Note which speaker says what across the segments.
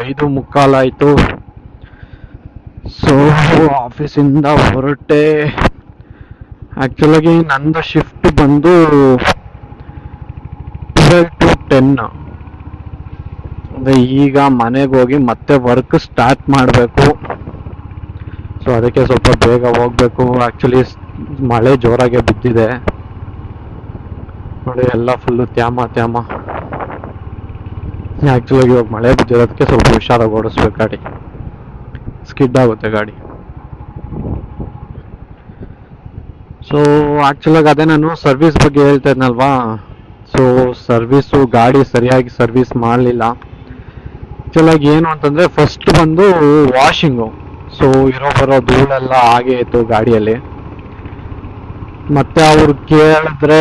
Speaker 1: 5:45 ಆಯ್ತು. ಸೊ ಆಫೀಸಿಂದ ಹೊರಟೆ. ಆಕ್ಚುಲಾಗಿ ನಂದು ಶಿಫ್ಟ್ ಬಂದು 12 to 10. ಅಂದ್ರೆ ಈಗ ಮನೆಗೆ ಹೋಗಿ ಮತ್ತೆ ವರ್ಕ್ ಸ್ಟಾರ್ಟ್ ಮಾಡಬೇಕು. ಸೊ ಅದಕ್ಕೆ ಸ್ವಲ್ಪ ಬೇಗ ಹೋಗ್ಬೇಕು. ಆಕ್ಚುಲಿ ಮಳೆ ಜೋರಾಗೆ ಬಿದ್ದಿದೆ ನೋಡಿ, ಎಲ್ಲ ಫುಲ್ಲು ತ್ಯಾಮ ತ್ಯಾಮ. ಆಕ್ಚುಲಾಗಿ ಇವಾಗ ಮಳೆ ಬಿದ್ದಿರೋದಕ್ಕೆ ಸ್ವಲ್ಪ ಹುಷಾರಾಗಿ ಓಡಿಸ್ಬೇಕು ಗಾಡಿ, ಸ್ಕಿಡ್ ಆಗುತ್ತೆ ಗಾಡಿ. ಸೊ ಆಕ್ಚುಲಾಗಿ ಅದೇ ನಾನು ಸರ್ವಿಸ್ ಬಗ್ಗೆ ಹೇಳ್ತಾ ಇದ್ನಲ್ವಾ. ಸೊ ಸರ್ವಿಸು ಗಾಡಿ ಸರಿಯಾಗಿ ಸರ್ವಿಸ್ ಮಾಡಲಿಲ್ಲ. ಆಕ್ಚುಲಾಗಿ ಏನು ಅಂತಂದರೆ ಫಸ್ಟ್ ಬಂದು ವಾಷಿಂಗು. ಸೊ ಇರೋ ಬರೋ ಧೂಳೆಲ್ಲ ಹಾಗೆ ಇತ್ತು ಗಾಡಿಯಲ್ಲಿ. ಮತ್ತೆ ಅವ್ರು ಕೇಳಿದ್ರೆ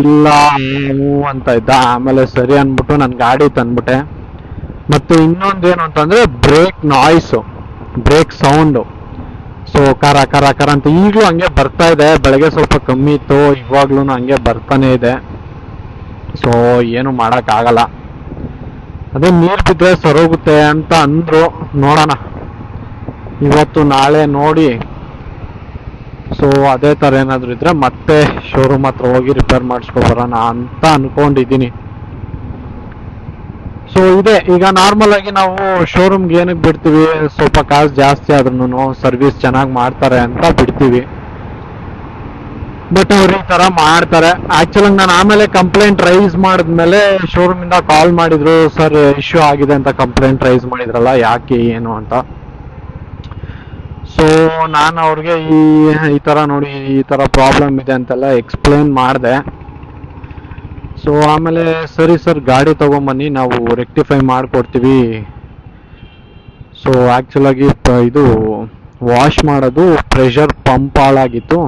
Speaker 1: ಇಲ್ಲ ಹ್ಞೂ ಅಂತ ಇದ್ದ. ಆಮೇಲೆ ಸರಿ ಅಂದ್ಬಿಟ್ಟು ನಾನು ಗಾಡಿ ತಂದ್ಬಿಟ್ಟೆ. ಮತ್ತೆ ಇನ್ನೊಂದೇನು ಅಂತಂದರೆ brake noise, brake sound. So ಕರ ಕರ ಕರ ಅಂತ ಈಗಲೂ ಹಂಗೆ ಬರ್ತಾ ಇದೆ. ಬೆಳಗ್ಗೆ ಸ್ವಲ್ಪ ಕಮ್ಮಿ ಇತ್ತು, ಇವಾಗ್ಲೂ ಹಂಗೆ ಬರ್ತಾನೆ ಇದೆ. ಸೊ ಏನು ಮಾಡೋಕ್ಕಾಗಲ್ಲ. ಅದೇ ನೀರು ಬಿದ್ದರೆ ಸರೋಗುತ್ತೆ ಅಂತ ಅಂದರು. ನೋಡೋಣ ಇವತ್ತು ನಾಳೆ ನೋಡಿ. ಸೊ ಅದೇ ಥರ ಏನಾದರೂ ಇದ್ದರೆ ಮತ್ತೆ ಶೋರೂಮ್ ಹತ್ರ ಹೋಗಿ ರಿಪೇರ್ ಮಾಡಿಸ್ಕೊಬರೋಣ ಅಂತ ಅಂದ್ಕೊಂಡಿದ್ದೀನಿ. ಸೊ ಇದೆ, ಈಗ ನಾರ್ಮಲ್ ಆಗಿ ನಾವು ಶೋರೂಮ್ಗೆ ಏನಕ್ಕೆ ಬಿಡ್ತೀವಿ, ಸ್ವಲ್ಪ ಕಾಸು ಜಾಸ್ತಿ ಆದ್ರೂ ಸರ್ವಿಸ್ ಚೆನ್ನಾಗಿ ಮಾಡ್ತಾರೆ ಅಂತ ಬಿಡ್ತೀವಿ. ಬಟ್ ಅವ್ರು ಈ ಥರ ಮಾಡ್ತಾರೆ. ಆ್ಯಕ್ಚುಲಾಗಿ ನಾನು ಆಮೇಲೆ ಕಂಪ್ಲೇಂಟ್ ರೈಸ್ ಮಾಡಿದ್ಮೇಲೆ ಶೋರೂಮಿಂದ ಕಾಲ್ ಮಾಡಿದ್ರು, ಸರ್ ಇಶ್ಯೂ ಆಗಿದೆ ಅಂತ ಕಂಪ್ಲೇಂಟ್ ರೈಸ್ ಮಾಡಿದ್ರಲ್ಲ, ಯಾಕೆ ಏನು ಅಂತ. ಸೊ ನಾನು ಅವ್ರಿಗೆ ಈ ಥರ ನೋಡಿ ಈ ಥರ ಪ್ರಾಬ್ಲಮ್ ಇದೆ ಅಂತೆಲ್ಲ ಎಕ್ಸ್ಪ್ಲೇನ್ ಮಾಡಿದೆ. ಸೊ ಆಮೇಲೆ ಸರಿ ಸರ್ ಗಾಡಿ ತೊಗೊಂಬನ್ನಿ, ನಾವು ರೆಕ್ಟಿಫೈ ಮಾಡಿಕೊಡ್ತೀವಿ. ಸೊ ಆ್ಯಕ್ಚುಲಾಗಿ ಇದು ವಾಶ್ ಮಾಡೋದು ಪ್ರೆಷರ್ ಪಂಪ್ ಹಾಳಾಗಿತ್ತು.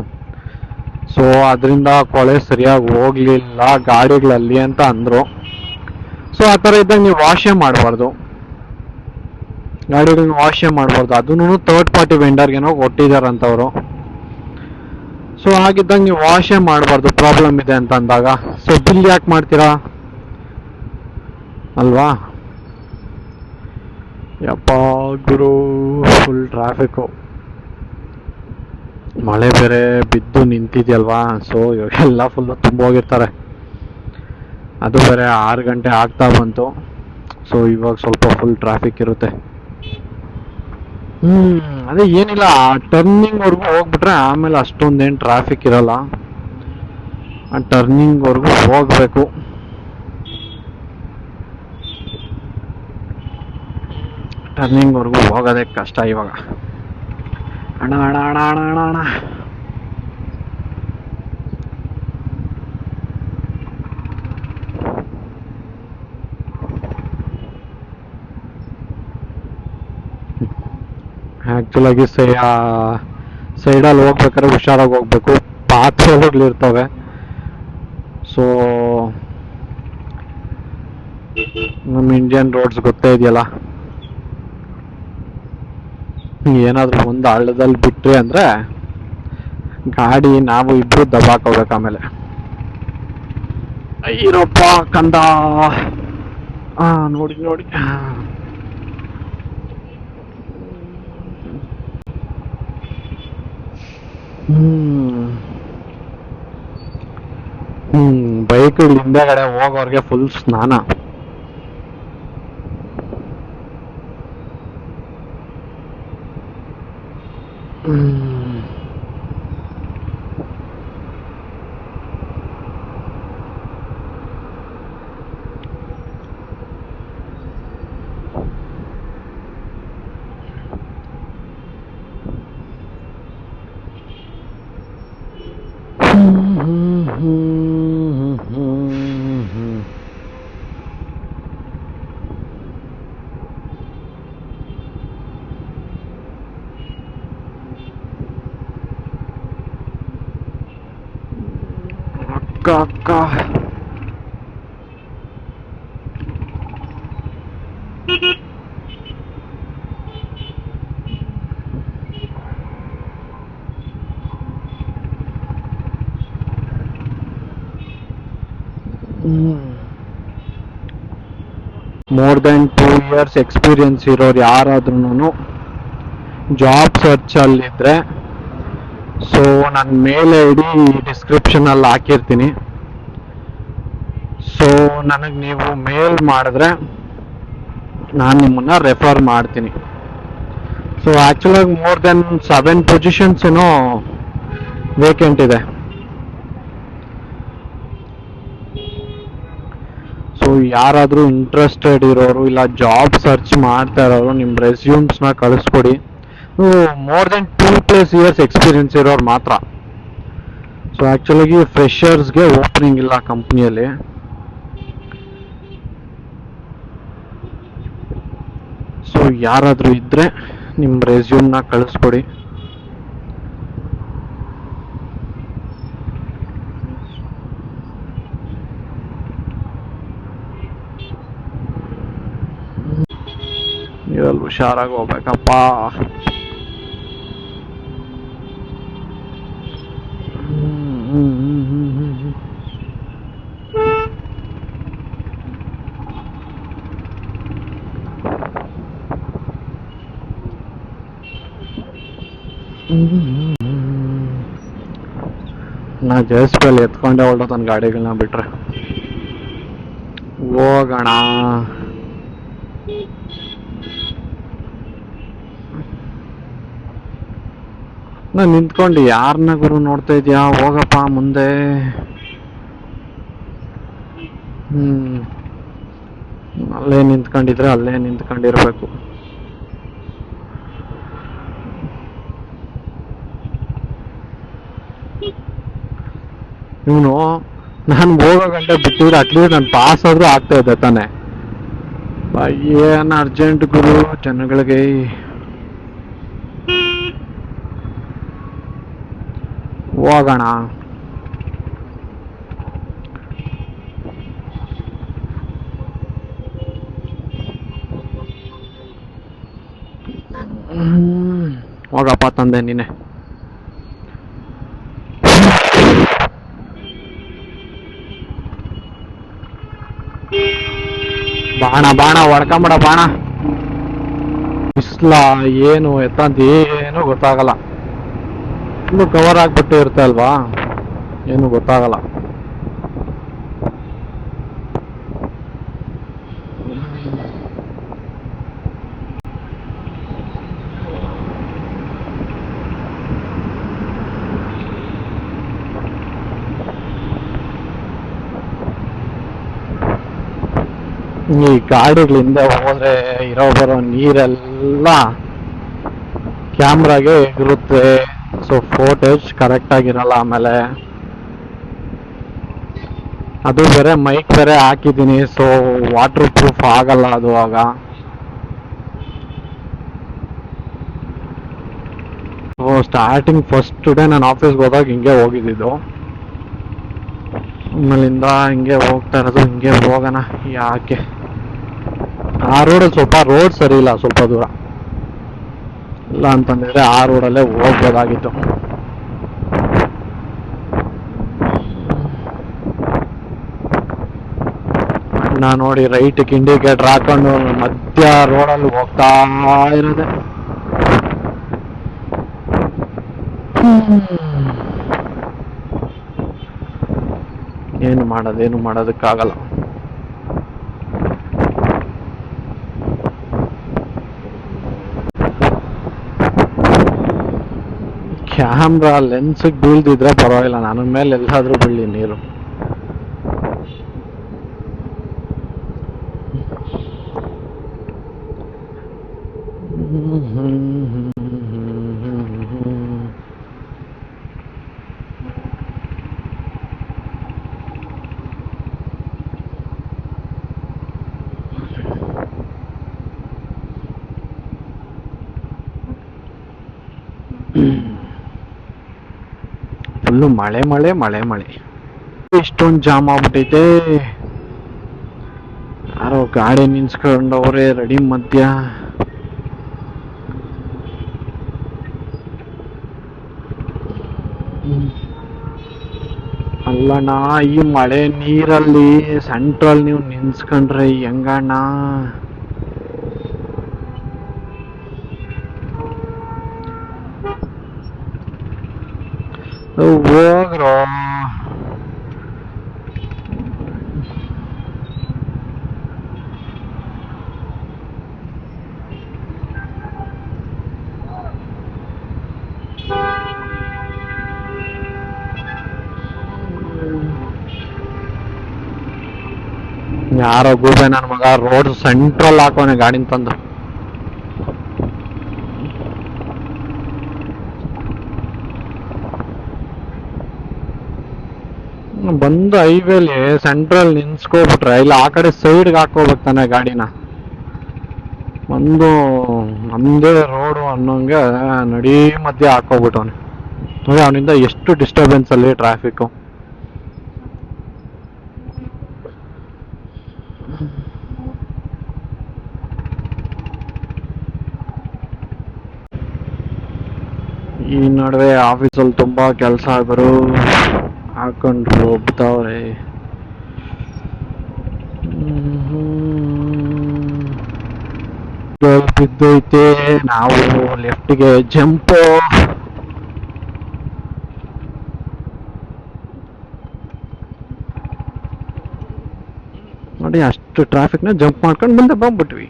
Speaker 1: ಸೊ ಅದರಿಂದ ಕೊಳೆ ಸರಿಯಾಗಿ ಹೋಗಲಿಲ್ಲ ಗಾಡಿಗಳಲ್ಲಿ ಅಂತ ಅಂದರು. ಸೊ ಆ ಥರ ಇದ್ದಾಗ ನೀವು ವಾಶೇ ಮಾಡಬಾರ್ದು, ಗಾಡಿಗಳನ್ನ ವಾಶೇ ಮಾಡಬಾರ್ದು. ಅದನ್ನು ಥರ್ಡ್ ಪಾರ್ಟಿ ವೆಂಡರ್ಗೇನೋ ಕೊಟ್ಟಿದ್ದಾರಂತವರು. ಸೊ ಹಾಗಿದ್ದಾಗ ನೀವು ವಾಶೇ ಮಾಡಬಾರ್ದು ಪ್ರಾಬ್ಲಮ್ ಇದೆ ಅಂತ ಅಂದಾಗ. ಸೊ ಬಿಲ್ ಯಾಕೆ ಮಾಡ್ತೀರಾ ಅಲ್ವಾ. ಯಪ್ಪ ಗುರು, ಫುಲ್ ಟ್ರಾಫಿಕ್ಕು, ಮಳೆ ಬೇರೆ ಬಿದ್ದು ನಿಂತಿದೆಯಲ್ವಾ. ಸೊ ಇವಾಗೆಲ್ಲ ಫುಲ್ಲು ತುಂಬ ಹೋಗಿರ್ತಾರೆ. ಅದು ಬೇರೆ 6 ಗಂಟೆ ಆಗ್ತಾ ಬಂತು. ಸೊ ಇವಾಗ ಸ್ವಲ್ಪ ಫುಲ್ ಟ್ರಾಫಿಕ್ ಇರುತ್ತೆ. ಅದೇ ಏನಿಲ್ಲ, ಟರ್ನಿಂಗ್ವರೆಗೂ ಹೋಗ್ಬಿಟ್ರೆ ಆಮೇಲೆ ಅಷ್ಟೊಂದೇನು ಟ್ರಾಫಿಕ್ ಇರಲ್ಲ. ಆ ಟರ್ನಿಂಗ್ವರೆಗೂ ಹೋಗಬೇಕು. ಟರ್ನಿಂಗ್ವರೆಗೂ ಹೋಗೋದೇ ಕಷ್ಟ ಇವಾಗ. ಅಣ್ಣ ಅಣ್ಣ ಅಣ್ಣ ಅಣ್ಣ ಅಣ್ಣ ಅಣ್ಣ ಆ್ಯಕ್ಚುಲಾಗಿ ಸೈಡಲ್ಲಿ ಹೋಗ್ಬೇಕಾದ್ರೆ ಹುಷಾರಾಗಿ ಹೋಗ್ಬೇಕು, ಪಾತ್ರೆಗಳಿರ್ತವೆ. ಸೊ ನಮ್ಮ ಇಂಡಿಯನ್ ರೋಡ್ಸ್ ಗೊತ್ತೇ ಇದೆಯಲ್ಲ, ಏನಾದರೂ ಒಂದು ಹಳ್ಳದಲ್ಲಿ ಬಿಟ್ರಿ ಅಂದರೆ ಗಾಡಿ ನಾವು ಇಬ್ಬರು ದಬಾಕೋಬೇಕು. ಆಮೇಲೆ ಅಯ್ಯಪ್ಪ ಕಂದ, ನೋಡಿ ನೋಡಿ. ಬೈಕ್ ಹಿಂದೆಗಡೆ ಹೋಗೋರ್ಗೆ ಫುಲ್ ಸ್ನಾನ. ಅಕ್ಕ ಮೋರ್ ದೆನ್ 2 years ಎಕ್ಸ್ಪೀರಿಯನ್ಸ್ ಇರೋರು ಯಾರಾದ್ರೂ ಜಾಬ್ ಸರ್ಚಲ್ಲಿದ್ದರೆ, ಸೊ ನಾನು ಮೇಲ್ ಐ ಡಿ ಡಿಸ್ಕ್ರಿಪ್ಷನಲ್ಲಿ ಹಾಕಿರ್ತೀನಿ. ಸೊ ನನಗೆ ನೀವು ಮೇಲ್ ಮಾಡಿದ್ರೆ ನಾನು ನಿಮ್ಮನ್ನು ರೆಫರ್ ಮಾಡ್ತೀನಿ. ಸೊ ಆ್ಯಕ್ಚುಲಾಗಿ ಮೋರ್ ದೆನ್ 7 ಪೊಸಿಷನ್ಸ್ ಏನೋ ವೇಕೆಂಟ್ ಇದೆ. ಸೊ ಯಾರಾದರೂ ಇಂಟ್ರೆಸ್ಟೆಡ್ ಇರೋರು ಇಲ್ಲ ಜಾಬ್ ಸರ್ಚ್ ಮಾಡ್ತಾ ಇರೋರು ನಿಮ್ಮ ರೆಸ್ಯೂಮ್ಸ್ನ ಕಳಿಸ್ಕೊಡಿ. ಮೋರ್ ದೆನ್ 2+ years ಎಕ್ಸ್ಪೀರಿಯನ್ಸ್ ಇರೋರು ಮಾತ್ರ. ಸೊ ಆ್ಯಕ್ಚುಲಾಗಿ ಫ್ರೆಷರ್ಸ್ಗೆ ಓಪನಿಂಗ್ ಇಲ್ಲ ಕಂಪ್ನಿಯಲ್ಲಿ. ಸೊ ಯಾರಾದರೂ ಇದ್ದರೆ ನಿಮ್ಮ ರೆಸ್ಯೂಮ್ನ ಕಳಿಸ್ಕೊಡಿ. ನೀವಲ್ಲಿ ಹುಷಾರಾಗಿ ಹೋಗ್ಬೇಕಪ್ಪ. ನಾ ಜಸ್ಟ್ ಅಲ್ಲಿ ಎತ್ಕೊಂಡೆ ಹೊರಟೋತನ ಗಾಡಿಗಳನ್ನ ಬಿಟ್ರೆ. ಹೋಗೋಣ. ನಾನು ನಿಂತ್ಕೊಂಡು ಯಾರನ್ನ ಗುರು ನೋಡ್ತಾ ಇದೀಯಾ? ಹೋಗಪ್ಪ ಮುಂದೆ. ಅಲ್ಲೇ ನಿಂತ್ಕೊಂಡಿದ್ರೆ ಅಲ್ಲೇ ನಿಂತ್ಕೊಂಡಿರ್ಬೇಕು. ಇವನು ನಾನು ಹೋಗೋ ಗಂಟೆ ಬಿಟ್ಟಿದ್ರೆ ಅಟ್ಲೀಸ್ಟ್ ನಾನು ಪಾಸ್ ಆದ್ರೂ ಆಗ್ತಾ ಇದ್ದೆ ತಾನೆ. ಏನು ಅರ್ಜೆಂಟ್ ಗುರು ಜನಗಳಿಗೆ. ಹೋಗೋಣ. ಹೋಗಪ್ಪ ತಂದೆ ನೀನೆ. ಬಾಣ ಬಾಣ ಹೊಡ್ಕೊಂಬಿಡ ಬಾಣ. ಬಿಸ್ಲ ಏನು ಎತ್ತಂತ ಏನು ಗೊತ್ತಾಗಲ್ಲ. ಫುಲ್ಲು ಕವರ್ ಆಗ್ಬಿಟ್ಟು ಇರುತ್ತೆ ಅಲ್ವಾ, ಏನು ಗೊತ್ತಾಗಲ್ಲ. ಈ ಗಾಡಿಗಳಿಂದ ಹೋದ್ರೆ ಬರೋ ನೀರೆಲ್ಲ ಕ್ಯಾಮ್ರಾಗೆ ಎಗರುತ್ತೆ. ಸೊ ಫೋಟೇಜ್ ಕರೆಕ್ಟ್ ಆಗಿರಲ್ಲ. ಆಮೇಲೆ ಅದು ಬೇರೆ ಮೈಕ್ ಬೇರೆ ಹಾಕಿದ್ದೀನಿ, ಸೊ ವಾಟರ್ ಪ್ರೂಫ್ ಆಗಲ್ಲ ಅದು. ಆಗ ಸ್ಟಾರ್ಟಿಂಗ್ ಫಸ್ಟ್ ಡೇ ನಾನು ಆಫೀಸ್ಗೆ ಹೋದಾಗ ಹಿಂಗೆ ಹೋಗಿದ್ದು. ಆಮೇಲಿಂದ ಹಿಂಗೆ ಹೋಗ್ತಾ ಇರೋದು. ಹಿಂಗೆ ಹೋಗೋಣ. ಯಾಕೆ ಆ ರೋಡಲ್ಲಿ ಸ್ವಲ್ಪ ರೋಡ್ ಸರಿ ಇಲ್ಲ, ಸ್ವಲ್ಪ ದೂರ ಇಲ್ಲ ಅಂತಂದಿದ್ರೆ ಆ ರೋಡಲ್ಲೇ ಹೋಗ್ಬೋದಾಗಿತ್ತು. ನಾ ನೋಡಿ ರೈಟ್ಗೆ ಇಂಡಿಕೇಟರ್ ಹಾಕೊಂಡು ಮಧ್ಯ ರೋಡಲ್ಲಿ ಹೋಗ್ತಾ ಇರೋದೆ. ಏನು ಮಾಡೋದಕ್ಕಾಗಲ್ಲ. ಕ್ಯಾಮ್ರಾ ಲೆನ್ಸ್ಗೆ ಬೀಳ್ದಿದ್ರೆ ಪರವಾಗಿಲ್ಲ, ನನ್ನ ಮೇಲೆ ಎಲ್ಲಾದ್ರೂ ಬೀಳಿ ನೀರು. ಫುಲ್ಲು ಮಳೆ ಮಳೆ ಮಳೆ ಮಳೆ. ಇಷ್ಟೊಂದು ಜಾಮ್ ಆಗ್ಬಿಟ್ಟೈತೆ. ಯಾರೋ ಗಾಡಿ ನಿನ್ಸ್ಕೊಂಡವ್ರೆ ರೆಡಿ ಮಧ್ಯ. ಅಲ್ಲಣ್ಣ, ಈ ಮಳೆ ನೀರಲ್ಲಿ ಸೆಂಟ್ರಲ್ ನೀವು ನಿನ್ಸ್ಕೊಂಡ್ರೆ ಹೆಂಗಣ್ಣ? ಹೋಗ್ರೋ. ಯಾರೋ ಗೂಬೆ ನನ್ನ ಮಗ ರೋಡ್ ಸೆಂಟ್ರಲ್ ಹಾಕೋನೆ ಗಾಡಿನ ತಂದು. ಬಂದು ಹೈವೇಲಿ ಸೆಂಟ್ರಲ್ ನಿನ್ಸ್ಕೊಬಿಟ್ರೆ ಇಲ್ಲ ಆ ಕಡೆ ಸೈಡ್ಗೆ ಹಾಕೋಬೇಕು ತಾನೆ ಗಾಡಿನ. ಒಂದು ನಮ್ದೇ ರೋಡು ಅನ್ನೋಂಗೆ ನಡಿ ಮಧ್ಯೆ ಹಾಕೋಬಿಟ್ಟವನೆ ನೋಡಿ. ಅವನಿಂದ ಎಷ್ಟು ಡಿಸ್ಟರ್ಬೆನ್ಸ್ ಅಲ್ಲಿ ಟ್ರಾಫಿಕ್. ಈ ನಡುವೆ ಆಫೀಸಲ್ಲಿ ತುಂಬಾ ಕೆಲಸ ಆಗರು ಹಾಕೊಂಡ್ರು ಒಬ್ತಾವ್ರೆ. ಬಿದ್ದೈತೆ, ನಾವು ಲೆಫ್ಟ್ಗೆ ಜಂಪ್. ನೋಡಿ ಅಷ್ಟು ಟ್ರಾಫಿಕ್ನ ಜಂಪ್ ಮಾಡ್ಕೊಂಡು ಮುಂದೆ ಬಂದ್ಬಿಟ್ವಿ.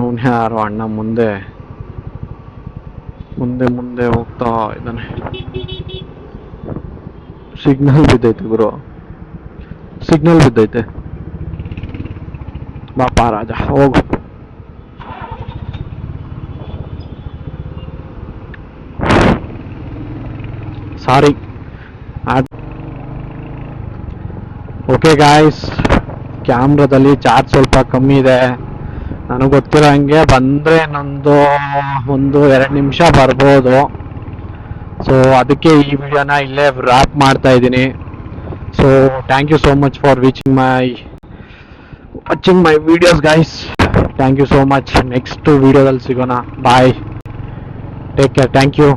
Speaker 1: ಅವನು ಯಾರು ಅಣ್ಣ ಮುಂದೆ ಮುಂದೆ ಮುಂದೆ ಹೋಗ್ತಾ ಇದ್ದಾನೆ. ಸಿಗ್ನಲ್ ಬಿದ್ದೈತೆ ಗುರು, ಸಿಗ್ನಲ್ ಬಿದ್ದೈತೆ. ಬಾಪ ರಾಜ ಹೋಗು. ಸಾರಿ. ಓಕೆ ಗಾಯ್ಸ್, ಕ್ಯಾಮ್ರಾದಲ್ಲಿ ಚಾರ್ಜ್ ಸ್ವಲ್ಪ ಕಮ್ಮಿ ಇದೆ. ನನಗೆ ಗೊತ್ತಿರೋ ಹಂಗೆ ಬಂದರೆ ನಂದು 1-2 ನಿಮಿಷ ಬರ್ಬೋದು. ಸೊ ಅದಕ್ಕೆ ಈ ವಿಡಿಯೋನ ಇಲ್ಲೇ ವ್ರಾಪ್ ಮಾಡ್ತಾ ಇದ್ದೀನಿ. So thank you so much for watching my videos guys. Thank you so much. Next ವಿಡಿಯೋದಲ್ಲಿ ಸಿಗೋಣ. Bye, take care, thank you.